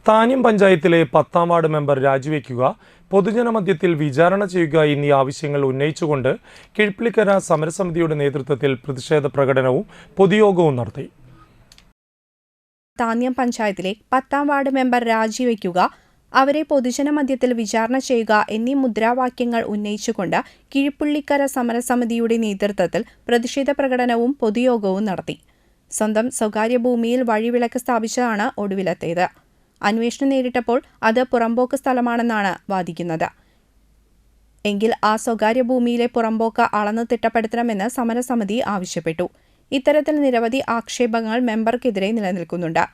താന്യം പഞ്ചായത്തിലെ 10ാം ward member രാജിവെക്കുക, പൊതുജനമധ്യത്തിൽ വിചാരണ ചെയ്യുക എന്നീ ആവശ്യങ്ങൾ ഉന്നയിച്ചുകൊണ്ട് കിഴ്പ്പിളിക്കര സമരസമിതിയുടെ നേതൃത്വത്തിൽ പ്രതിഷേധ പ്രകടനവും പൊതുയോഗവും നടത്തി. താന്യം പഞ്ചായത്തിലെ 10ാം വാർഡ് മെമ്പർ രാജിവെക്കുക, അവരെ പൊതുജനമധ്യത്തിൽ വിചാരണ ചെയ്യുക എന്നീ മുദ്രാവാക്യങ്ങൾ ഉന്നയിച്ചുകൊണ്ട് കിഴ്പ്പിളിക്കര സമരസമിതിയുടെ നേതൃത്വത്തിൽ പ്രതിഷേധ പ്രകടനവും പൊതുയോഗവും നടത്തി. സ്വന്തം സ്വകാര്യ ഭൂമിയിൽ വഴിവിളക്ക് സ്ഥാപിച്ചതാണ് ഒടുവിലത്തേത്. അന്വേഷണം നേരിട്ടപ്പോൾ അത് പുറമ്പോക്ക് സ്ഥലമാണെന്നാണ് വാദിക്കുന്നത്. എങ്കിൽ ആ സ്വകാര്യ ഭൂമിയിലെ പുറമ്പോക്ക് അളന്നു തിട്ടപ്പെടുത്തണമെന്ന് സമരസമിതി ആവശ്യപ്പെട്ടു. ഇത്തരത്തിൽ നിരവധി ആക്ഷേപങ്ങൾ മെമ്പർക്കെതിരെ നിലനിൽക്കുന്നുണ്ട്.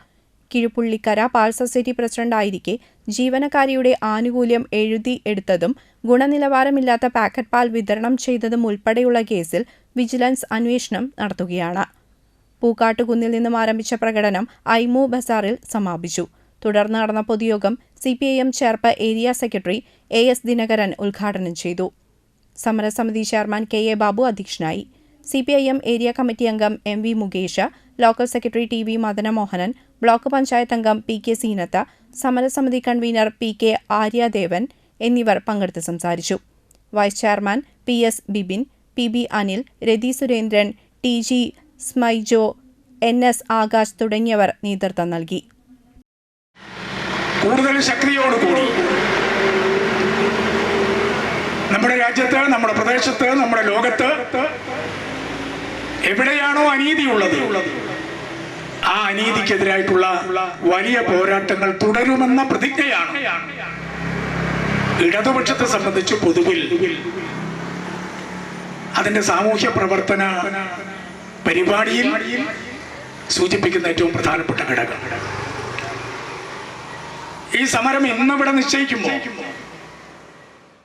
കിഴ്പ്പിളിക്കര പാൽ സൊസൈറ്റി പ്രസിഡന്റായിരിക്കെ ജീവനക്കാരിയുടെ ആനുകൂല്യം എഴുതി എടുത്തതും ഗുണനിലവാരമില്ലാത്ത പാക്കറ്റ് പാൽ വിതരണം ചെയ്തതും ഉൾപ്പെടെയുള്ള കേസിൽ വിജിലൻസ് അന്വേഷണം നടത്തുകയാണ്. പൂക്കാട്ടുകുന്നിൽ നിന്നും ആരംഭിച്ച പ്രകടനം ഐമു ബസാറിൽ സമാപിച്ചു. തുടർന്ന് നടന്ന പൊതുയോഗം CPIM Cherpu area secretary AS Dinakaran ഉദ്ഘാടനം ചെയ്തു. സമരസമിതി ചെയർമാൻ KA ബാബു അധ്യക്ഷനായി. CPIM ഏരിയ കമ്മിറ്റി അംഗം MV Mukesh, local secretary TV Madanamohanan, block panchayat അംഗം PK സീനത്ത്, സമരസമിതി കൺവീനർ PK ആര്യദേവൻ എന്നിവർ പങ്കെടുത്ത് സംസാരിച്ചു. Vice chairman PS Bibin, PB Anil, Rathi Surendran, TG Smaijo, NS Akash തുടങ്ങിയവർ നേതൃത്വം നൽകി. കൂടുതൽ ശക്തിയോടുകൂടി നമ്മുടെ രാജ്യത്ത്, നമ്മുടെ പ്രദേശത്ത്, നമ്മുടെ ലോകത്ത് എവിടെയാണോ അനീതിയുള്ളത് ആ അനീതിക്കെതിരായിട്ടുള്ള വലിയ പോരാട്ടങ്ങൾ തുടരുമെന്ന പ്രതിജ്ഞയാണ് ഇടതുപക്ഷത്തെ സംബന്ധിച്ച് പൊതുവിൽ അതിന്റെ സാമൂഹ്യ പ്രവർത്തന പരിപാടിയിൽ സൂചിപ്പിക്കുന്ന ഏറ്റവും പ്രധാനപ്പെട്ട ഘടകം. ഈ സമരം ഇന്നിവിടെ നിശ്ചയിക്കുമ്പോൾ